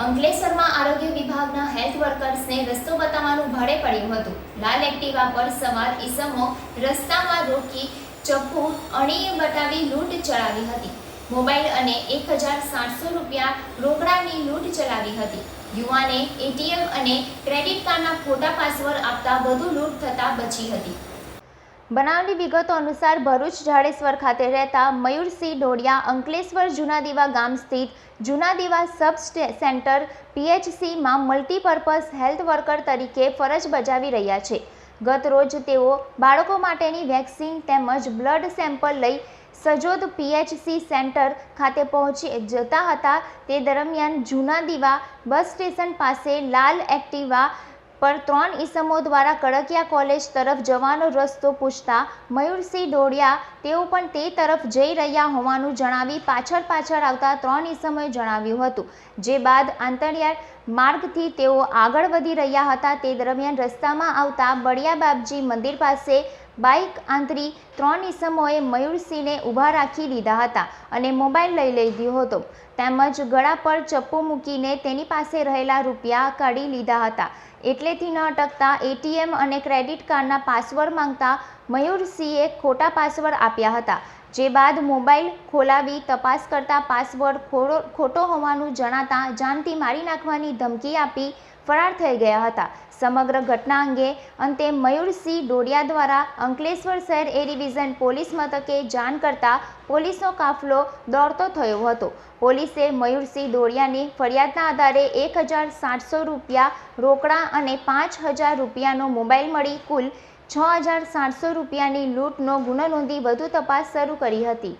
અંકલેશ્વરમાં આરોગ્ય વિભાગના હેલ્થ વર્કર્સને રસ્તો બતાવવાનું ભાડે પડ્યું હતું। લાલ એક્ટિવા પર સવાર ઈસમો રસ્તામાં રોકી ચપ્પુ અણીએ બતાવી લૂંટ ચલાવી હતી। મોબાઈલ અને 1700 રૂપિયા રોકડાની લૂંટ ચલાવી હતી। યુવાને એટીએમ અને ક્રેડિટ કાર્ડના ખોટા પાસવર્ડ આપતા વધુ લૂંટ થતા બચી હતી। બનાવની વિગતો અનુસાર ભરૂચ જાડેશ્વર ખાતે રહેતા મયુરસિંહ ડોડિયા અંકલેશ્વર જૂનાદીવા ગામ સ્થિત જૂનાદીવા સબ સેન્ટર પીએચસીમાં મલ્ટીપર્પઝ હેલ્થ વર્કર તરીકે ફરજ બજાવી રહ્યા છે। ગત રોજ તેઓ બાળકો માટેની વેક્સિન તેમજ બ્લડ સેમ્પલ લઈ સજોદ પીએચસી સેન્ટર ખાતે પહોંચી જતા હતા। તે દરમિયાન જૂનાદીવા બસ સ્ટેશન પાસે લાલ એક્ટિવા પર 3 ઈસમો દ્વારા કડકિયા કોલેજ તરફ જવાનો રસ્તો પૂછતા મયુરસિંહ ડોડિયા તેઓ પણ તે તરફ જઈ રહ્યા હોવાનું જણાવી પાછળ આવતા 3 ઈસમોએ જણાવ્યું હતું। જે બાદ આંતરિયાળ માર્ગથી તેઓ આગળ વધી રહ્યા હતા। તે દરમિયાન રસ્તામાં આવતા બળિયા બાપજી મંદિર પાસે બાઇક આંતરી 3 ઈસમોએ મયુરસિંહને ઊભા રાખી લીધા હતા અને મોબાઈલ લઈ લીધો હતો તેમજ ગળા પર ચપ્પુ મૂકીને તેની પાસે રહેલા રૂપિયા કાઢી લીધા હતા। એટલેથી ન અટકતા એટીએમ અને ક્રેડિટ કાર્ડના પાસવર્ડ માંગતા મયુરસિંહે ખોટા પાસવર્ડ આપ્યા હતા। જે બાદ મોબાઈલ ખોલાવી તપાસ કરતા પાસવર્ડ ખોટો હોવાનું જણાતા જાનથી મારી નાખવાની ધમકી આપી ફરાર થઈ ગયા હતા। સમગ્ર ઘટના અંતે મયુરસિંહ ડોડિયા દ્વારા અંકલેશ્વર શહેર એ ડિવિઝન પોલીસ મથકે જાણ કરતા પોલીસનો કાફલો દોડતો થયો હતો। પોલીસે મયુરસિંહ ડોડિયાની ફરિયાદના આધારે 1700 રૂપિયા રોકડા અને 5000 રૂપિયાનો મોબાઈલ મળી કુલ 6700 રૂપિયાની લૂંટનો ગુનો નોંધી વધુ તપાસ શરૂ કરી હતી।